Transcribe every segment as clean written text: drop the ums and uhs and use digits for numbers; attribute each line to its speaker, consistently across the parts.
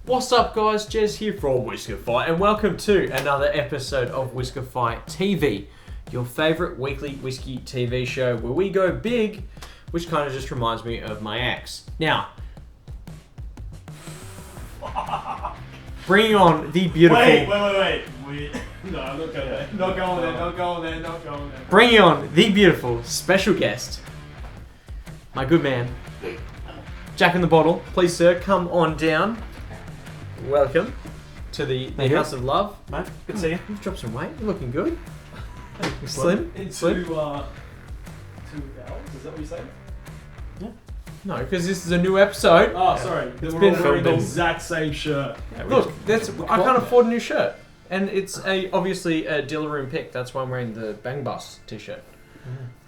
Speaker 1: What's up guys, Jez here from Whiskefy and welcome to another episode of WhiskefyTV, your favourite weekly whiskey TV show where we go big, which kind of just reminds me of my ex. Now, bringing on the beautiful...
Speaker 2: Wait. No, I'm not going there. Not going there.
Speaker 1: Bringing on the beautiful special guest, my good man, Jack in the Bottle. Please sir, come on down. Welcome to the House of Love.
Speaker 2: Mate, good to see you.
Speaker 1: You've dropped some weight. You're looking good. Slim?
Speaker 2: Slim? 2 hours, is that what you're saying?
Speaker 1: Yeah. No, because this is a new episode.
Speaker 2: Oh, sorry.
Speaker 1: It's
Speaker 2: We're
Speaker 1: been
Speaker 2: all wearing the
Speaker 1: filmed.
Speaker 2: exact same shirt.
Speaker 1: Yeah, look, I can't afford a new shirt. And it's obviously a Diller Room pick. That's why I'm wearing the Bang Bus t-shirt.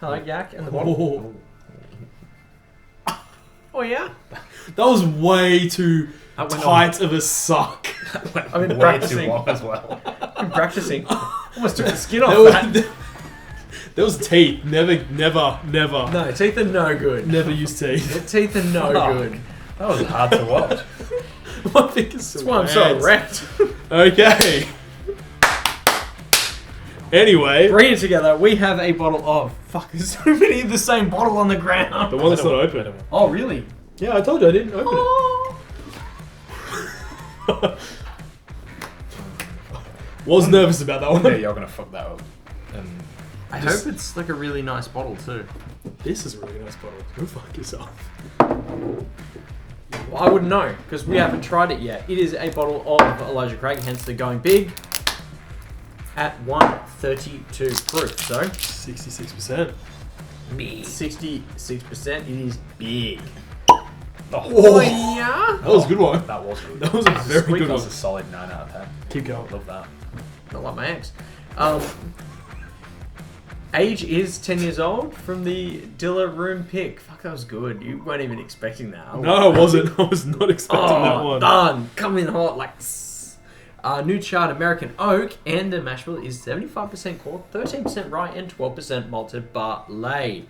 Speaker 1: Hello, Yak and the Bottle. Oh, yeah?
Speaker 2: That was way too tight of a sock.
Speaker 1: I've been
Speaker 3: way
Speaker 1: practicing.
Speaker 3: too long as well.
Speaker 1: I've been practicing. Almost took the skin off that.
Speaker 2: There was teeth. Never.
Speaker 1: No, teeth are no good.
Speaker 2: Never use teeth.
Speaker 1: The teeth are no good.
Speaker 3: That was hard to watch.
Speaker 2: My fingers
Speaker 1: That's why I'm so erect.
Speaker 2: Okay. Anyway.
Speaker 1: Bring it together. We have a bottle of... Fuck, there's so many of the same bottle on the ground.
Speaker 2: The one that's not open.
Speaker 1: Oh, really?
Speaker 2: Yeah, I told you I didn't open it. Was nervous about that
Speaker 3: Yeah,
Speaker 2: one.
Speaker 3: you're gonna fuck that up. And
Speaker 1: I hope it's like a really nice bottle too.
Speaker 2: This is a really nice bottle. Go fuck yourself.
Speaker 1: Well, I wouldn't know because we haven't tried it yet. It is a bottle of Elijah Craig, hence they're going big at 132 proof. So
Speaker 2: 66%.
Speaker 1: 66%. It is big.
Speaker 3: oh,
Speaker 1: Yeah.
Speaker 2: That was a good one.
Speaker 3: that was good.
Speaker 2: That was a very
Speaker 3: Sweet,
Speaker 2: good
Speaker 3: that
Speaker 2: one.
Speaker 3: was a solid 9 out of 10.
Speaker 2: Keep going.
Speaker 3: Love that.
Speaker 1: Not like my ex. Age is 10 years old from the Diller Room pick. Fuck, that was good. You weren't even expecting that.
Speaker 2: No, I wasn't. I was not expecting that one.
Speaker 1: Done. Coming hot like new chart American oak, and the mash bill is 75% cork, 13% rye, and 12% malted barley.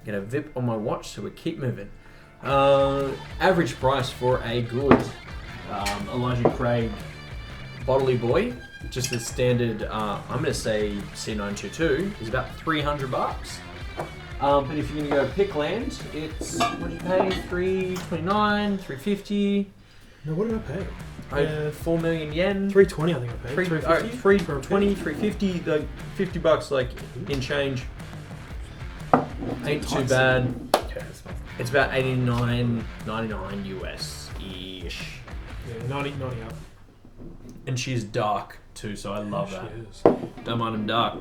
Speaker 1: Get a VIP on my watch, so we keep moving. Average price for a good Elijah Craig Bodily Boy, just the standard, I'm going to say C922, is about $300. But if you're going to go pick land, it's, what did you pay? $329, $350.
Speaker 2: No, what did I pay?
Speaker 1: 4 million yen.
Speaker 2: 320, I think I paid.
Speaker 1: 320, 350, like $50 like in change. Ain't too bad.
Speaker 3: Okay, it's not.
Speaker 1: It's about 89.99 US-ish.
Speaker 2: Yeah, 90 up.
Speaker 1: And she's dark too, so I love that.
Speaker 2: She is.
Speaker 1: Don't mind them dark.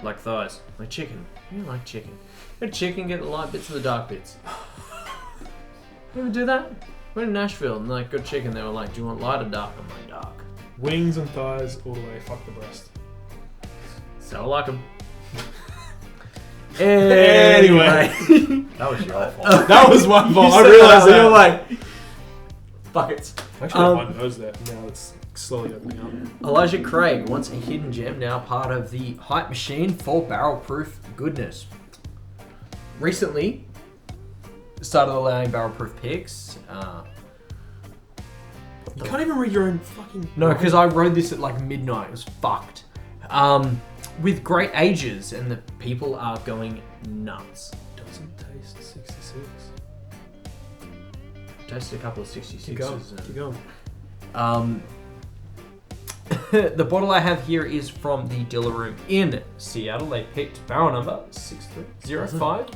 Speaker 1: Like thighs. Like chicken. You like chicken. Get chicken, get the light bits and the dark bits. You ever do that? Went to Nashville and like got chicken, they were like, do you want light or dark? I'm like, dark.
Speaker 2: Wings and thighs all the way. Fuck the breast.
Speaker 1: So I like them.
Speaker 2: Anyway.
Speaker 3: That was your fault.
Speaker 2: That was my fault. I
Speaker 1: You said
Speaker 2: realised that.
Speaker 1: You were like, buckets.
Speaker 2: Actually, my nose there. Now it's slowly opening up.
Speaker 1: Elijah Craig, once a hidden gem, now part of the hype machine for barrel proof goodness. Recently, started allowing barrel proof picks.
Speaker 2: You can't even read your own fucking...
Speaker 1: No, because I wrote this at like midnight. It was fucked. With great ages, and the people are going nuts.
Speaker 2: Doesn't taste 66.
Speaker 1: Tasted a couple of 66s.
Speaker 2: Keep going.
Speaker 1: The bottle I have here is from the Diller Room in Seattle. They picked barrel number 6305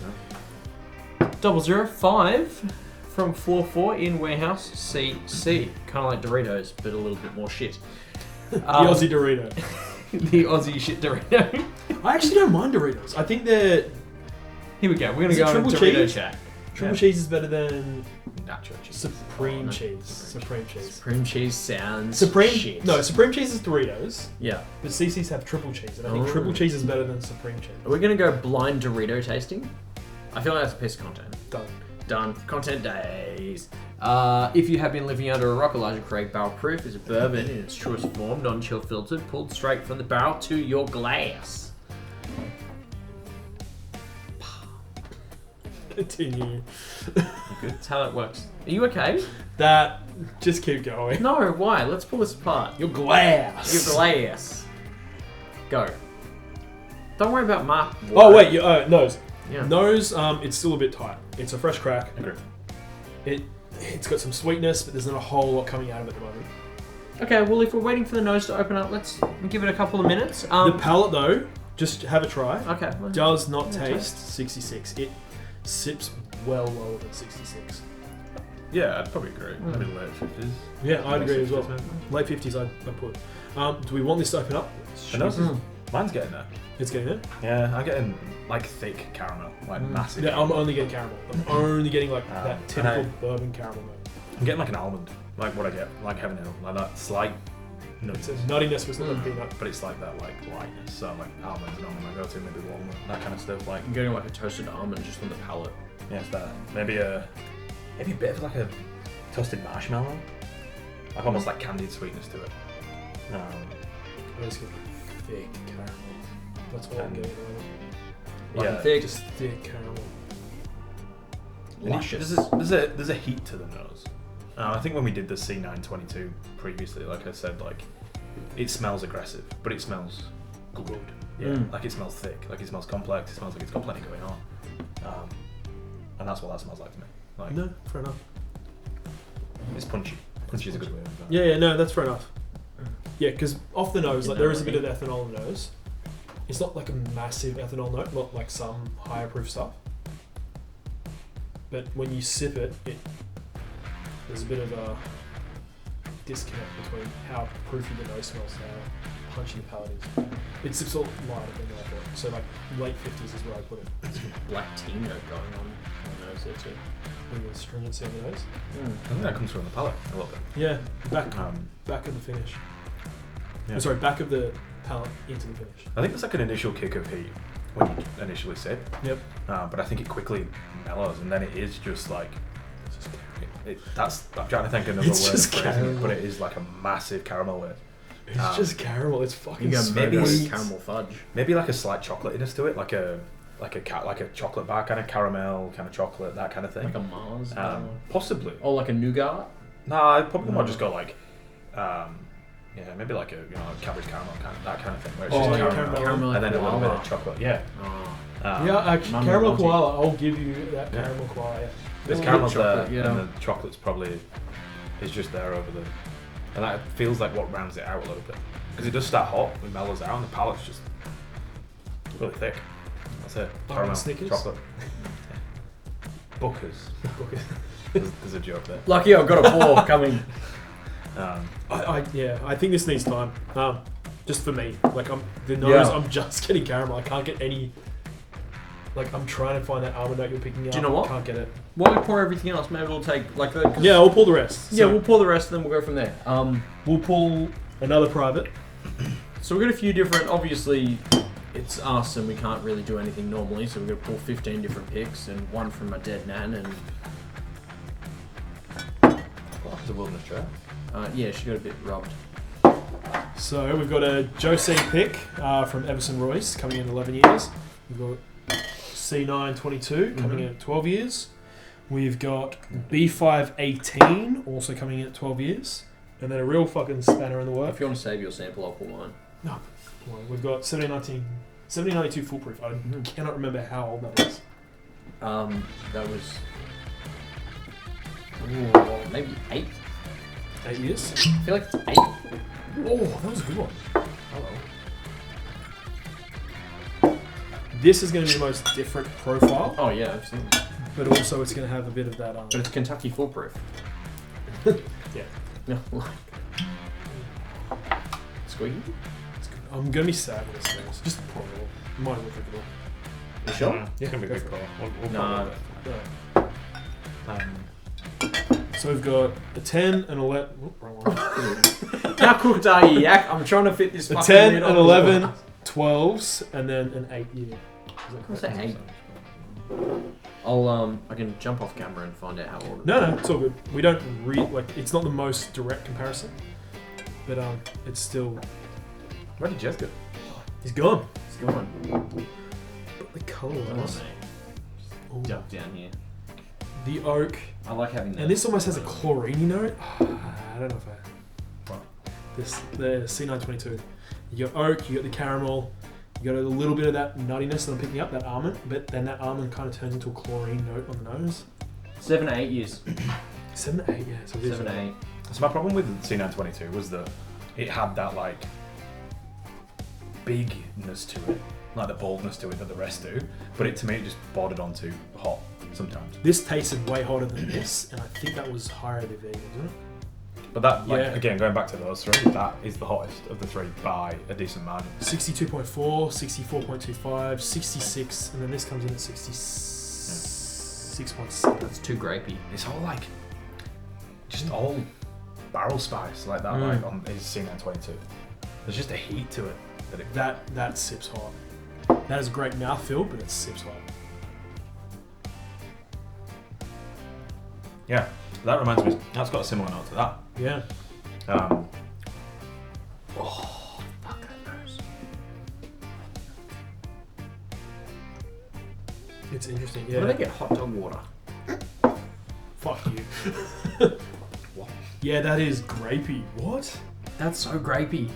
Speaker 1: 005 from floor 4 in warehouse CC. Kind of like Doritos, but a little bit more shit.
Speaker 2: The Aussie Dorito.
Speaker 1: The Aussie shit Dorito.
Speaker 2: I actually don't mind Doritos. I think they're...
Speaker 1: Here we go. We're going
Speaker 2: Is
Speaker 1: to
Speaker 2: it
Speaker 1: go on a
Speaker 2: triple
Speaker 1: Dorito
Speaker 2: cheese?
Speaker 1: chat.
Speaker 2: Triple cheese is better than
Speaker 3: Nacho cheese.
Speaker 2: Supreme
Speaker 1: Oh, no.
Speaker 2: cheese. Supreme cheese.
Speaker 1: Supreme cheese sounds
Speaker 2: Supreme...
Speaker 1: shit.
Speaker 2: No, Supreme cheese is Doritos.
Speaker 1: Yeah.
Speaker 2: But CC's have triple cheese. And I think
Speaker 1: Oh.
Speaker 2: triple cheese is better than Supreme cheese.
Speaker 1: Are we going to go blind Dorito tasting? I feel like that's a piece of content.
Speaker 2: Done.
Speaker 1: Content days. If you have been living under a rock, Elijah Craig Barrel Proof is a bourbon in its truest form, non-chill filtered, pulled straight from the barrel to your glass.
Speaker 2: Continue.
Speaker 1: That's how it works. Are you okay?
Speaker 2: That
Speaker 4: Just keep going.
Speaker 1: No, why? Let's pull this apart.
Speaker 4: Your glass.
Speaker 1: Your glass. Go. Don't worry about Mark.
Speaker 4: Oh wait, nose.
Speaker 1: Yeah.
Speaker 4: Nose. It's still a bit tight. It's a fresh crack.
Speaker 3: Agree.
Speaker 4: It's got some sweetness, but there's not a whole lot coming out of it at the moment.
Speaker 1: Okay, well, if we're waiting for the nose to open up, let's give it a couple of minutes.
Speaker 4: The palate, though, just have a try.
Speaker 1: Okay.
Speaker 4: Does not taste 66. It sips well lower than 66.
Speaker 3: Yeah, I'd probably agree. Maybe late 50s.
Speaker 4: Yeah, I'd agree as well.
Speaker 3: 50s, maybe.
Speaker 4: Late 50s, I'd put. Do we want this to open up?
Speaker 3: The nose is, mine's getting there.
Speaker 4: It's getting there?
Speaker 3: Yeah, I'm getting like thick caramel, like massive.
Speaker 4: Yeah, I'm
Speaker 3: caramel.
Speaker 4: only getting caramel. I'm only getting like that typical
Speaker 3: and
Speaker 4: bourbon caramel note.
Speaker 3: I'm getting like an almond, like what I get, like having like that slight
Speaker 4: It's a
Speaker 3: nuttiness.
Speaker 4: nuttiness with the peanut.
Speaker 3: But it's like that like lightness. So like almonds normally my go-to, maybe walnut, that kind of stuff. Like
Speaker 1: I'm getting like a toasted almond just on the palate.
Speaker 3: yeah, it's that. Maybe a bit of like a toasted marshmallow, like almost like candied sweetness to it.
Speaker 4: I just get thick caramel. That's what I'm
Speaker 3: And-
Speaker 4: getting.
Speaker 3: Yeah,
Speaker 1: thick.
Speaker 4: Just thick caramel.
Speaker 1: Luscious.
Speaker 3: There's a heat to the nose. I think when we did the C922 previously, like I said, like it smells aggressive, but it smells good. Yeah, like it smells thick, like it smells complex. It smells like it's got plenty going on, and that's what that smells like to me. Like
Speaker 4: No, fair enough.
Speaker 3: it's punchy. Punchy is a good way of that.
Speaker 4: Yeah, no, that's fair enough. Yeah, because off the nose,
Speaker 1: You
Speaker 4: like
Speaker 1: know
Speaker 4: there is a
Speaker 1: what
Speaker 4: bit
Speaker 1: I
Speaker 4: of ethanol in the nose. It's not like a massive ethanol note, not like some higher proof stuff. But when you sip it, there's a bit of a disconnect between how proofy the nose smells and how punchy the palate is. It sips a lot lighter than I thought. So like late 50s is where I put it.
Speaker 1: Black tea note going on the nose there too.
Speaker 4: With the stringency on the nose.
Speaker 3: I think that comes from the palate a little bit.
Speaker 4: Yeah, back
Speaker 3: Um,
Speaker 4: of the finish.
Speaker 3: Yeah.
Speaker 4: Sorry, back of the palate into the finish.
Speaker 3: I think there's like an initial kick of heat when you initially sip.
Speaker 4: Yep.
Speaker 3: But I think it quickly mellows, and then it is just like I'm trying to think of another
Speaker 4: It's
Speaker 3: word
Speaker 4: just
Speaker 3: for phrasing it,
Speaker 4: caramel.
Speaker 3: but it is like a massive caramel wave.
Speaker 4: It's just caramel. It's
Speaker 1: You
Speaker 4: fucking
Speaker 1: got
Speaker 4: sweet.
Speaker 1: maybe caramel fudge.
Speaker 3: Maybe like a slight chocolatiness to it, like a chocolate bar kind of caramel, kind of chocolate, that kind of thing.
Speaker 1: Like a Mars.
Speaker 3: Possibly.
Speaker 1: Or like a nougat.
Speaker 3: No, I probably might just go like, maybe like a Cadbury's caramel that kind of thing, where it's
Speaker 4: Oh,
Speaker 3: just
Speaker 4: like
Speaker 3: caramel,
Speaker 1: caramel
Speaker 3: and then a little bit
Speaker 1: koala.
Speaker 3: of chocolate. Yeah.
Speaker 1: Oh.
Speaker 4: Yeah,
Speaker 1: Mum
Speaker 4: caramel
Speaker 1: Monty.
Speaker 4: koala. I'll give you that
Speaker 3: Yeah.
Speaker 4: caramel koala. Yeah.
Speaker 3: There's
Speaker 1: Little
Speaker 3: caramel's
Speaker 1: bit chocolate,
Speaker 3: there,
Speaker 1: yeah.
Speaker 3: and the chocolate's probably is just there over the, and that feels like what rounds it out a little bit, because it does start hot, it mellows out, and the palate's just really thick. That's it. Caramel,
Speaker 4: Snickers?
Speaker 3: chocolate. Bookers. There's a joke there.
Speaker 1: Lucky I've got a pour coming.
Speaker 4: I think this needs time. Just for me, like the nose.
Speaker 1: Yeah.
Speaker 4: I'm just getting caramel. I can't get any. Like I'm trying to find that almond note you're picking up.
Speaker 1: Do you know what?
Speaker 4: Can't get it.
Speaker 1: While we pour everything else, maybe we'll take like the.
Speaker 4: Yeah, we'll pull the rest.
Speaker 1: Yeah,
Speaker 4: So
Speaker 1: we'll pour the rest, and then we'll go from there.
Speaker 4: we'll pull another private.
Speaker 1: So we've got a few different. Obviously, it's us, and we can't really do anything normally. So we're gonna pull 15 different picks, and one from my dead nan, and
Speaker 3: Oh, it's a wilderness trail.
Speaker 1: yeah, she got a bit rubbed.
Speaker 4: So we've got a Jose pick from Everson Royce coming in 11 years. We've got C922 coming in at 12 years. We've got B518 also coming in at 12 years. And then a real fucking spanner in the
Speaker 1: If
Speaker 4: work.
Speaker 1: you want to save your sample, I'll pull mine.
Speaker 4: No, we've got 7092 foolproof. I cannot remember how old that was.
Speaker 1: That was maybe 8.
Speaker 4: 8 years?
Speaker 1: I feel like it's 8.
Speaker 4: Oh, that was a good one. Hello. This is going to be the most different profile,
Speaker 1: Oh yeah, I've seen it.
Speaker 4: but also it's going to have a bit of that.
Speaker 1: But it's Kentucky foolproof.
Speaker 4: Yeah.
Speaker 1: No, like squeaky.
Speaker 4: It's good. I'm going to be sad with this guys. Just pour it all. Might as well drink it all.
Speaker 1: You sure?
Speaker 4: Yeah,
Speaker 3: It's gonna be a
Speaker 4: go
Speaker 3: good
Speaker 4: for
Speaker 3: call. We'll
Speaker 1: Nah.
Speaker 3: probably
Speaker 4: So we've got a 10 and 11. Oh, wrong one.
Speaker 1: How cooked are you, Yak? I'm trying to fit this
Speaker 4: A
Speaker 1: fucking
Speaker 4: 10,
Speaker 1: lid
Speaker 4: an
Speaker 1: on.
Speaker 4: 11, 12s, and then an 8 year.
Speaker 1: What's that, 8? I'll I can jump off camera and find out how old.
Speaker 4: No, it's all good. We don't it's not the most direct comparison, but it's still.
Speaker 3: Where did Jez go?
Speaker 4: He's gone.
Speaker 1: It's gone.
Speaker 4: But the colour
Speaker 1: Oh,
Speaker 4: was.
Speaker 1: mate. Jump down here.
Speaker 4: The oak,
Speaker 1: I like having that.
Speaker 4: and this almost has a chlorine note. I don't know if I.
Speaker 3: What?
Speaker 4: The C922. You got oak, you got the caramel, you got a little bit of that nuttiness that I'm picking up, that almond, but then that almond kind of turns into a chlorine note on the nose.
Speaker 1: 7 to 8 years.
Speaker 4: 7 to 8, yeah. So it is
Speaker 1: 7 to 8.
Speaker 3: So my problem with C922 was that it had that like bigness to it, like the boldness to it that the rest do, but to me it just bordered on too hot sometimes.
Speaker 4: This tasted way hotter than this, and I think that was higher ABV, wasn't it?
Speaker 3: But that, like,
Speaker 4: Yeah.
Speaker 3: again, going back to those three, that is the hottest of the three by a decent margin.
Speaker 4: 62.4, 64.25, 66, and then this comes in at 66.7.
Speaker 1: That's too grapey.
Speaker 3: It's all like, just all barrel spice like that, like on his C922. There's just a heat to it.
Speaker 4: That sips hot. That is a great mouthfeel, but it sips hot.
Speaker 3: Yeah, that reminds me, that's got a similar note to that.
Speaker 4: Yeah.
Speaker 1: Oh, fuck that nose.
Speaker 4: It's interesting,
Speaker 1: Where
Speaker 4: yeah.
Speaker 1: do they get hot dog water?
Speaker 4: Fuck you.
Speaker 1: What?
Speaker 4: Yeah, that is grapey. What?
Speaker 1: That's so grapey.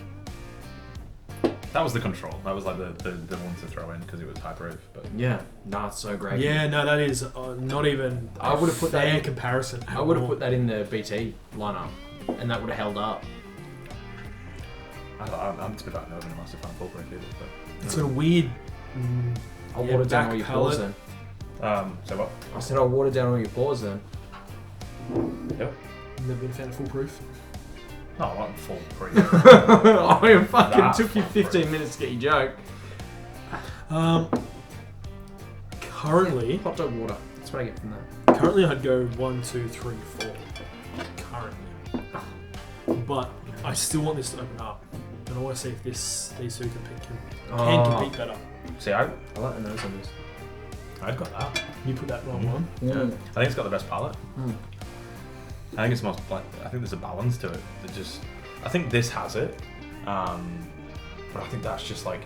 Speaker 3: That was the control. That was like the one to throw in because it was high proof. But
Speaker 1: Yeah. Nah, it's so grapey.
Speaker 4: Yeah, no, that is not even
Speaker 1: I would have put that
Speaker 4: fair
Speaker 1: in
Speaker 4: comparison.
Speaker 1: I would have put that in the BT lineup, and that would have held up.
Speaker 3: I'm to be fair, I've never been a massive fan of full proof either. But
Speaker 4: It's got a weird.
Speaker 1: I'll
Speaker 4: Yeah,
Speaker 1: water down
Speaker 4: back
Speaker 1: all your pores
Speaker 4: palate.
Speaker 1: then.
Speaker 3: so what?
Speaker 1: I said I'll water down all your pores then.
Speaker 3: Yep.
Speaker 4: Never been a fan of foolproof.
Speaker 3: No, I like full proof.
Speaker 1: I fucking
Speaker 3: That
Speaker 1: took you
Speaker 3: fucking
Speaker 1: 15 minutes to get your joke.
Speaker 4: Currently,
Speaker 1: Hot dog water. That's what I get from that.
Speaker 4: currently I'd go 1, 2, 3, 4. Currently, but I still want this to open up, and I want to see if these two can compete better.
Speaker 3: See, I
Speaker 1: I like the nose on this.
Speaker 3: I've got that.
Speaker 4: You put that wrong one.
Speaker 3: Yeah. I think it's got the best palate.
Speaker 1: Mm.
Speaker 3: I think it's most like I think there's a balance to it. That just I think this has it, but I think that's just like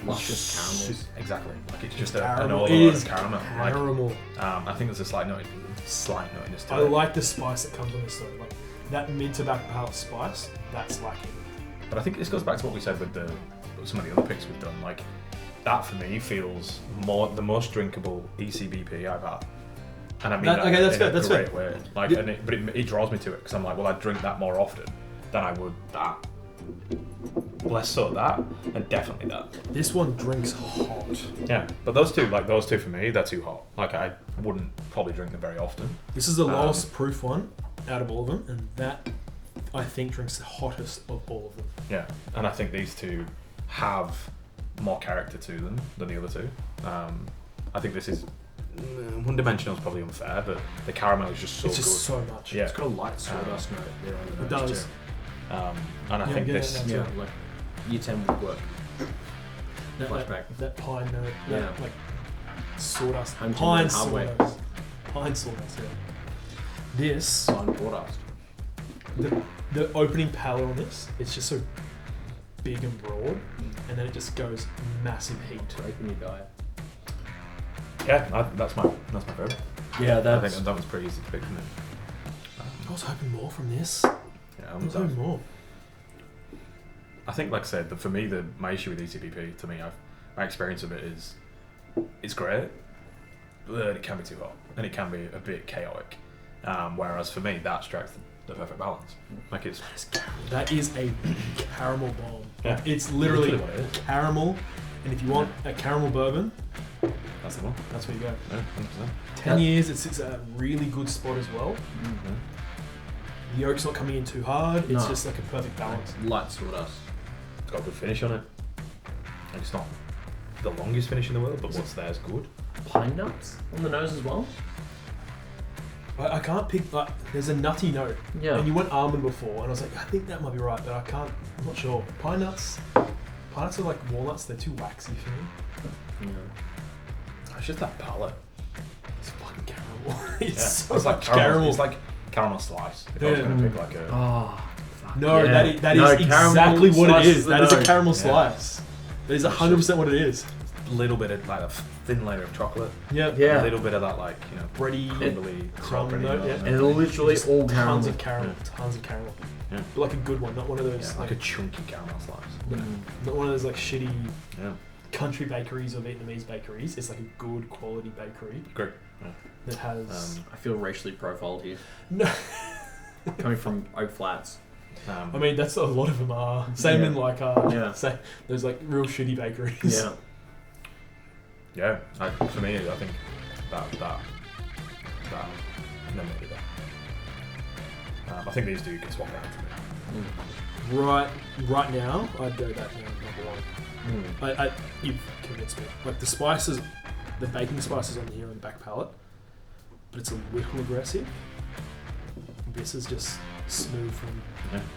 Speaker 1: Luscious caramels.
Speaker 3: Exactly. Like it's just an
Speaker 4: Caramel.
Speaker 3: overload
Speaker 4: It
Speaker 3: of
Speaker 4: is
Speaker 3: caramel.
Speaker 4: caramel.
Speaker 3: Like, I think there's a slight nuttiness to
Speaker 4: I
Speaker 3: it.
Speaker 4: like the spice that comes on this though. Like that mid to back palate spice, that's lacking.
Speaker 3: But I think this goes back to what we said with some of the other picks we've done. Like that for me feels the most drinkable ECBP I've had. And I mean
Speaker 4: That-
Speaker 3: that
Speaker 4: okay, that's
Speaker 3: in
Speaker 4: fair,
Speaker 3: a
Speaker 4: that's
Speaker 3: great
Speaker 4: fair.
Speaker 3: way. Like,
Speaker 4: Yeah.
Speaker 3: but it draws me to it because I'm like, well, I'd drink that more often than I would that. Less so that, and definitely that.
Speaker 4: This one drinks hot.
Speaker 3: Yeah, but those two for me, they're too hot. Like I wouldn't probably drink them very often.
Speaker 4: This is the lowest proof one out of all of them, and that I think drinks the hottest of all of them.
Speaker 3: Yeah, and I think these two have more character to them than the other two. I think this is one dimensional is probably unfair, but the caramel is just so
Speaker 4: It's
Speaker 3: good.
Speaker 4: just so much.
Speaker 3: Yeah.
Speaker 1: It's got a light sawdust note there on the
Speaker 4: It
Speaker 1: nose
Speaker 4: does.
Speaker 1: too.
Speaker 3: And I
Speaker 4: Yeah,
Speaker 3: think
Speaker 4: yeah,
Speaker 3: this.
Speaker 4: that's
Speaker 1: Yeah,
Speaker 4: right.
Speaker 1: like year 10 would work. Flashback.
Speaker 4: That pine note.
Speaker 1: Yeah.
Speaker 4: That, like sawdust.
Speaker 1: Huntington
Speaker 4: Pine
Speaker 1: and Hardway.
Speaker 4: sawdust. Pine sawdust. Yeah. This
Speaker 1: Sign sawdust.
Speaker 4: the opening palate on this, it's just so big and broad, and then it just goes massive heat.
Speaker 1: Raping your diet.
Speaker 3: Yeah, that's my favorite.
Speaker 1: Yeah,
Speaker 3: I think that was pretty easy to pick, isn't it?
Speaker 4: I was hoping more from this.
Speaker 3: Yeah,
Speaker 4: I was hoping more.
Speaker 3: I think, like I said, for me, my issue with ECBP, to me, my experience of it is, it's great, but it can be too hot, and it can be a bit chaotic. Whereas for me, that strikes the perfect balance. Like it's
Speaker 4: That is a caramel bomb.
Speaker 3: Yeah.
Speaker 4: It's literally
Speaker 3: what it is.
Speaker 4: caramel, and if you want a caramel bourbon,
Speaker 3: That's the one.
Speaker 4: that's where you go.
Speaker 3: Yeah,
Speaker 4: 10 years, it sits at a really good spot as well.
Speaker 3: 100%.
Speaker 4: The yolk's not coming in too hard. It's
Speaker 1: No.
Speaker 4: just like a perfect balance.
Speaker 1: Light sawdust.
Speaker 3: It's got a good finish on it. And it's not the longest finish in the world, but what's there is good.
Speaker 1: Pine nuts on the nose as well.
Speaker 4: I can't pick. Like, there's a nutty note,
Speaker 1: Yeah.
Speaker 4: and you went almond before, and I was like, I think that might be right, but I can't. I'm not sure. Pine nuts are like walnuts. They're too waxy for me.
Speaker 1: Yeah.
Speaker 3: It's just that palate.
Speaker 4: It's fucking caramel. it's
Speaker 3: Yeah.
Speaker 4: so
Speaker 3: It's like
Speaker 4: much
Speaker 3: caramel.
Speaker 4: caramel.
Speaker 3: It's like caramel slice. If I was
Speaker 4: Yeah.
Speaker 3: going to pick like a...
Speaker 1: Oh, fuck.
Speaker 4: No,
Speaker 1: yeah.
Speaker 4: that is
Speaker 1: No,
Speaker 4: exactly
Speaker 1: caramel
Speaker 4: what it
Speaker 1: slices
Speaker 4: is.
Speaker 1: the
Speaker 4: That is a
Speaker 1: nose.
Speaker 4: caramel
Speaker 3: Yeah.
Speaker 4: slice. That is 100% what it is.
Speaker 3: little bit of like a thin layer of chocolate.
Speaker 4: Yeah.
Speaker 1: Yeah.
Speaker 3: A little bit of that like
Speaker 4: Bready,
Speaker 3: crumbly,
Speaker 4: crumb
Speaker 3: bready
Speaker 4: note,
Speaker 3: note.
Speaker 4: yeah.
Speaker 1: And it's literally
Speaker 4: Just
Speaker 1: all
Speaker 4: tons
Speaker 1: caramel.
Speaker 4: of caramel. Tons of caramel.
Speaker 3: Yeah.
Speaker 4: But like a good one, not one of those
Speaker 3: Yeah, like a chunky caramel slice.
Speaker 4: not one of those like shitty
Speaker 3: Yeah.
Speaker 4: country bakeries or Vietnamese bakeries. It's like a good quality bakery
Speaker 3: Great. Yeah.
Speaker 4: that has
Speaker 1: I feel racially profiled here.
Speaker 4: no.
Speaker 1: Coming from Oak Flats.
Speaker 4: I mean, that's a lot of them are. Same
Speaker 1: Yeah.
Speaker 4: in like
Speaker 1: Yeah.
Speaker 4: say those like real shitty bakeries.
Speaker 1: Yeah.
Speaker 3: Yeah. For me, I think that no, maybe that. I think these two can swap around to me.
Speaker 4: Right now, I'd go that now, number one. You've convinced me. Like the spices, the baking spices on here on the back palate, but it's a little aggressive. This is just smooth from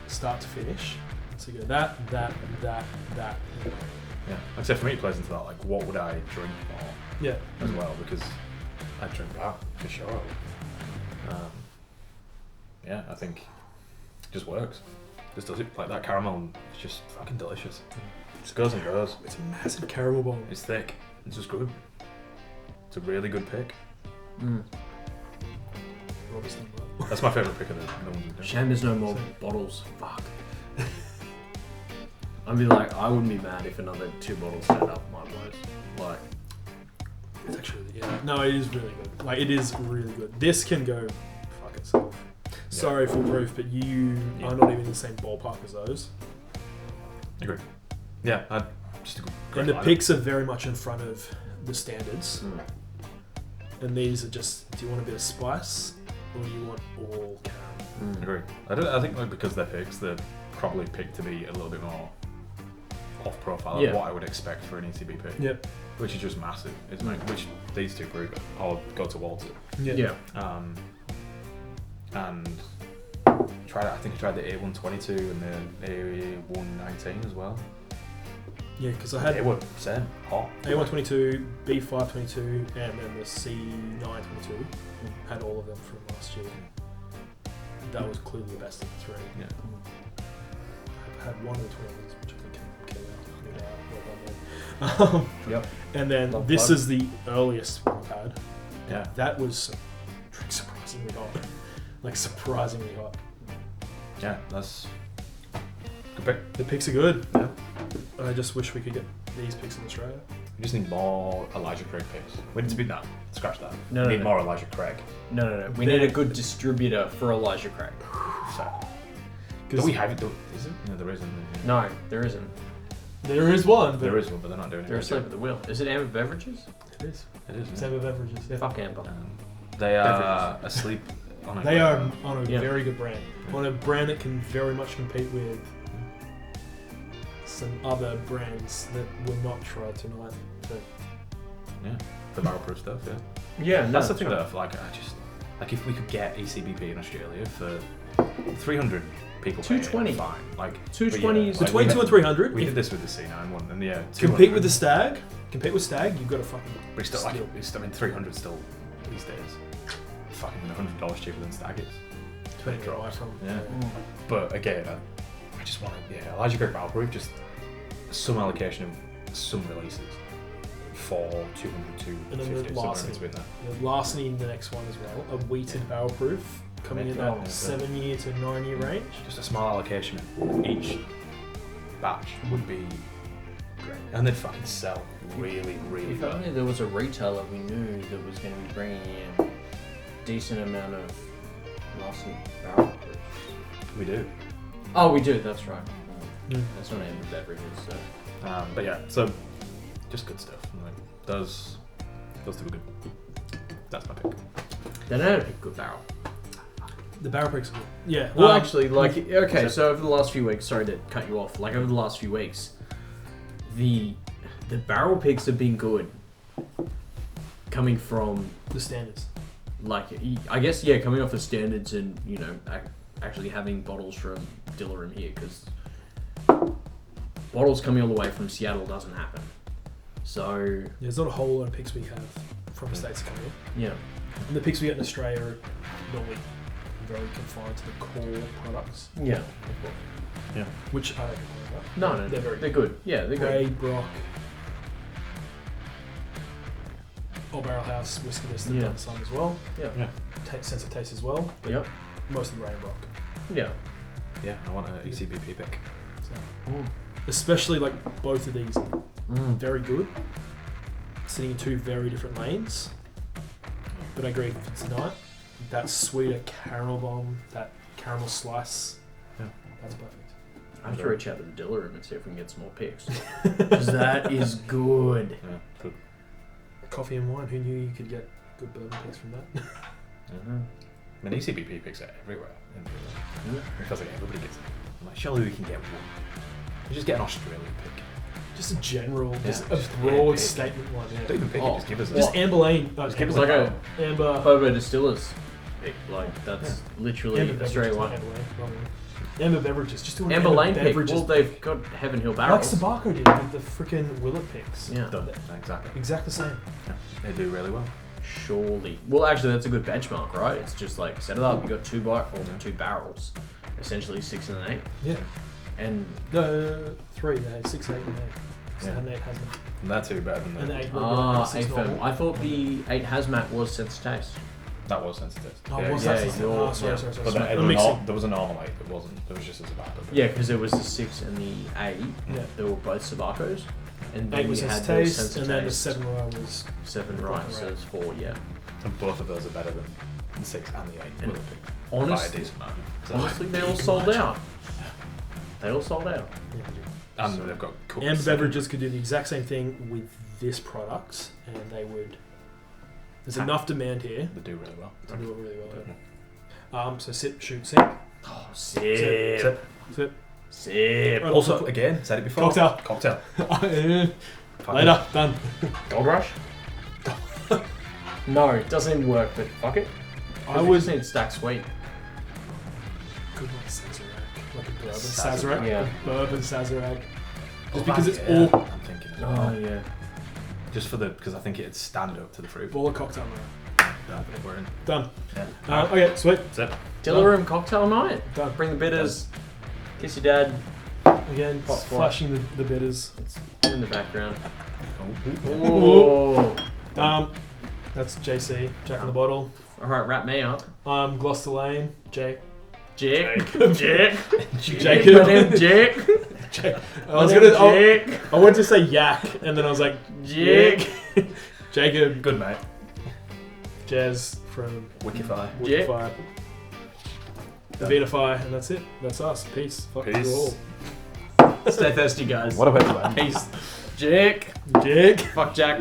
Speaker 4: start to finish. So you go that.
Speaker 3: Yeah. Except for me, it plays into that. Like, what would I drink more
Speaker 4: Yeah.
Speaker 3: as well? Because I drink that for sure. Yeah, I think it just works. Just does it. Like that caramel, it's just fucking delicious. It just goes and goes.
Speaker 4: It's a massive caramel bomb.
Speaker 3: It's thick. It's just good. It's a really good pick.
Speaker 4: Obviously.
Speaker 3: That's my favourite pick of the ones we've done.
Speaker 1: Shame there's no more bottles. Fuck. I'd be like, I wouldn't be mad if another 2 bottles turned up my place. Like,
Speaker 4: It's actually, yeah. No, it is really good. Like, it is really good. This can go fuck itself. Sorry, full proof, but you are not even in the same ballpark as those.
Speaker 3: Agreed. Yeah, just a great
Speaker 4: And the
Speaker 3: lineup.
Speaker 4: picks are very much in front of the standards. And these are just, do you want a bit of spice or do you want all caramel?
Speaker 3: Agreed. I think like because they're picks, they're probably picked to be a little bit more off profile of what I would expect for an ECB pick.
Speaker 4: Yep.
Speaker 3: Which is just massive, isn't it? Which these two prove it. I'll go towards it.
Speaker 4: Yeah.
Speaker 3: And I think I tried the A122 and the A119 as well.
Speaker 4: Yeah, because I had
Speaker 3: They were same hot.
Speaker 4: A122, B522, and then the C922. Had all of them from last year. That was clearly the best of the 3.
Speaker 3: Yeah.
Speaker 4: I had one of the 20s, which I think came out.
Speaker 1: Yep.
Speaker 4: And then
Speaker 1: Love
Speaker 4: this
Speaker 1: plug.
Speaker 4: is the earliest one I've had.
Speaker 3: Yeah.
Speaker 4: That was surprisingly hot. Like surprisingly hot.
Speaker 3: Yeah, that's good pick.
Speaker 4: The picks are good.
Speaker 3: Yeah.
Speaker 4: I just wish we could get these picks in Australia.
Speaker 3: We just need more Elijah Craig picks. We need to be that. Scratch that.
Speaker 1: No,
Speaker 3: we
Speaker 1: no,
Speaker 3: need
Speaker 1: no.
Speaker 3: more Elijah Craig.
Speaker 1: No. We need a good distributor for Elijah Craig.
Speaker 3: So, do we have it? Is it? No, there isn't.
Speaker 1: No, there isn't.
Speaker 4: There is one, but
Speaker 3: There is one, but they're not doing it.
Speaker 1: They're asleep at the wheel. Is it Amber Beverages?
Speaker 4: it is.
Speaker 3: It is.
Speaker 4: It's Amber Beverages. Yeah.
Speaker 1: Fuck Amber.
Speaker 3: They are asleep on a
Speaker 4: They are on a
Speaker 1: Yeah.
Speaker 4: very good brand. On a brand that can very much compete with some other brands that were not tried tonight. But
Speaker 3: Yeah, the barrel proof stuff. Yeah,
Speaker 1: Yeah, no,
Speaker 3: that's the thing that I just like if we could get ECBP in Australia for 300 people. paying it,
Speaker 1: 220.
Speaker 3: fine. Like
Speaker 1: 220 is-
Speaker 4: the
Speaker 3: like,
Speaker 4: 22 and 300,
Speaker 3: We
Speaker 4: if
Speaker 3: did this with the C9 one, and yeah,
Speaker 4: compete
Speaker 3: 200.
Speaker 4: with the Stag. Compete with Stag, you've got to fucking.
Speaker 3: But it's still like
Speaker 4: steal.
Speaker 3: it's, I mean, 300 still these days. Fucking $100 cheaper than Stag is.
Speaker 4: Depending on where from.
Speaker 3: Yeah. But again, I just want to, Elijah Craig barrel proof, just some allocation of some releases for 200 to
Speaker 4: And then
Speaker 3: 50,
Speaker 4: the
Speaker 3: somewhere
Speaker 4: last
Speaker 3: in between that.
Speaker 4: The Larceny, the next one as well, a wheated barrel proof coming in
Speaker 3: Oh,
Speaker 4: that 7-year to 9-year range.
Speaker 3: Just a small allocation each batch would be great, and they'd fucking sell really, really
Speaker 1: If
Speaker 3: well.
Speaker 1: only there was a retailer we knew that was going to be bringing in decent amount of Larson barrel proofs.
Speaker 3: We do.
Speaker 1: Oh, we do. That's right.
Speaker 4: Mm.
Speaker 1: That's not Amber Beverages. So.
Speaker 3: But yeah, so just good stuff. Like those two were good. That's my pick.
Speaker 1: They know how to pick good barrel.
Speaker 4: The barrel pricks are good. Yeah.
Speaker 1: Well, actually, like, okay,
Speaker 3: so-
Speaker 1: so over the last few weeks, sorry to cut you off, like over the last few weeks, the barrel picks have been good. Coming from,
Speaker 4: the standards.
Speaker 1: like, I guess, yeah, coming off the standards and, you know, actually having bottles from Diller Room here, because bottles coming all the way from Seattle doesn't happen. So,
Speaker 4: There's not a whole lot of picks we have from the States coming in.
Speaker 1: yeah.
Speaker 4: And the picks we get in Australia are normally very confined to the core products.
Speaker 1: Yeah.
Speaker 3: Yeah.
Speaker 4: Which I don't know.
Speaker 1: No,
Speaker 4: They're very
Speaker 1: they're good. Yeah, they're
Speaker 4: Grey,
Speaker 1: good.
Speaker 4: Brock, Old Barrel House whiskiness that done some as well.
Speaker 1: Yeah.
Speaker 4: Sense of taste as well. But
Speaker 1: Yep.
Speaker 4: mostly Rain Rock.
Speaker 1: Yeah.
Speaker 3: Yeah, I want an ECBP pick.
Speaker 4: So, especially like both of these, very good. Sitting in two very different lanes. But I agree for tonight, that sweeter caramel bomb, that caramel slice, that's perfect.
Speaker 1: I have to reach out to the Diller Room and see if we can get some more picks. Because that is good.
Speaker 3: Yeah, good.
Speaker 4: Coffee and wine, who knew you could get good bourbon picks from that?
Speaker 3: I mean, ECBP picks are everywhere. It feels like everybody gets it. I'm like, surely we can get one. We just get an Australian pick.
Speaker 4: Just a general, just a broad statement one. Yeah.
Speaker 3: Don't even pick it, just give us
Speaker 4: Just Amber Lane.
Speaker 1: Just give us like a
Speaker 4: Amber.
Speaker 1: Bobo Distillers pick. Like, that's literally Australia one.
Speaker 4: Amber Beverages. Just do an
Speaker 1: Amber Lane pick.
Speaker 4: Beverages
Speaker 1: Well, they've got Heaven Hill barrels.
Speaker 4: like Sabako did with the freaking Willet picks.
Speaker 1: Yeah.
Speaker 3: Done. Exactly.
Speaker 4: Exactly the same.
Speaker 3: Yeah. They do really well.
Speaker 1: Surely. Well, actually, that's a good benchmark, right? It's just like, set it up. You got two barrels. Essentially 6 and an 8.
Speaker 4: Yeah.
Speaker 1: And
Speaker 4: No, 3. They had 6, 8, and 8.
Speaker 3: Yeah.
Speaker 4: And 8 has them.
Speaker 3: And that's two better than
Speaker 4: And
Speaker 3: the
Speaker 4: 8
Speaker 1: 8 firm. I thought the 8 hazmat was sense of taste.
Speaker 3: That was sensitive.
Speaker 4: Oh,
Speaker 3: yeah,
Speaker 4: what's
Speaker 1: yeah,
Speaker 4: that?
Speaker 1: you're-
Speaker 4: Sorry.
Speaker 3: But
Speaker 4: Mixing.
Speaker 3: there was a normal 8 that wasn't. There was just a Sabako.
Speaker 1: Yeah, because there was the 6 and the 8.
Speaker 4: Yeah.
Speaker 1: They were both Sabacos. And then
Speaker 4: 8 was
Speaker 1: we
Speaker 4: sense
Speaker 1: had
Speaker 4: of
Speaker 1: the
Speaker 4: taste,
Speaker 1: sense of
Speaker 4: and then the
Speaker 1: taste.
Speaker 4: 7 was
Speaker 1: 7 right, so it's 4, yeah.
Speaker 3: And both of those are better than the 6 and the 8.
Speaker 1: And
Speaker 3: Willet pick.
Speaker 1: honest-
Speaker 3: By a decent amount. So-
Speaker 1: Honestly, they all sold out. They all sold out.
Speaker 3: And they've got cooked
Speaker 4: Amber
Speaker 3: second.
Speaker 4: Beverages could do the exact same thing with this product, and they would. There's enough demand here
Speaker 3: They do really well.
Speaker 4: to do it really well. So sip, shoot, sip.
Speaker 1: Oh,
Speaker 4: Sip.
Speaker 1: sip.
Speaker 4: Sip.
Speaker 1: Sip.
Speaker 4: Right,
Speaker 3: Also, again, said it before.
Speaker 4: Cocktail.
Speaker 3: Cocktail.
Speaker 4: Later, done.
Speaker 1: Gold Rush? No, it doesn't work, but fuck it.
Speaker 4: I
Speaker 1: We
Speaker 4: would.
Speaker 1: just need stack sweet.
Speaker 4: Good like Sazerac. Like a bourbon
Speaker 3: Sazerac.
Speaker 4: Sazerac.
Speaker 1: Yeah.
Speaker 4: A bourbon Sazerac.
Speaker 3: Oh,
Speaker 4: Just because it's
Speaker 3: yeah,
Speaker 4: all
Speaker 3: I'm thinking.
Speaker 1: Oh, yeah.
Speaker 3: Just for because I think it'd stand up to the fruit.
Speaker 4: ball of cocktail night.
Speaker 3: Yeah, we're in.
Speaker 4: Done.
Speaker 3: Yeah.
Speaker 4: Okay, sweet.
Speaker 3: That's it.
Speaker 1: Diller Room cocktail night.
Speaker 4: Done.
Speaker 1: Bring the bitters. Kiss your dad.
Speaker 4: Again,
Speaker 1: Hot
Speaker 4: flashing the bitters.
Speaker 1: It's in the background.
Speaker 3: Oh.
Speaker 1: Oh.
Speaker 4: That's JC, Jack in the Bottle.
Speaker 1: Alright, wrap me up.
Speaker 4: I'm Gloucester Lane, Jake.
Speaker 1: Jack.
Speaker 4: Jacob.
Speaker 1: My name's Jack.
Speaker 4: I was gonna. I wanted to say Yak, and then I was like,
Speaker 1: Jack.
Speaker 4: Jacob.
Speaker 3: Good mate.
Speaker 4: Jazz from
Speaker 3: Whiskefy.
Speaker 4: Whiskefy. Vitify, and that's it. That's us. Peace. Fuck
Speaker 3: Peace.
Speaker 4: you all.
Speaker 1: Stay thirsty, guys.
Speaker 3: What about you?
Speaker 1: Peace. Jack.
Speaker 4: Jake.
Speaker 1: Fuck Jack.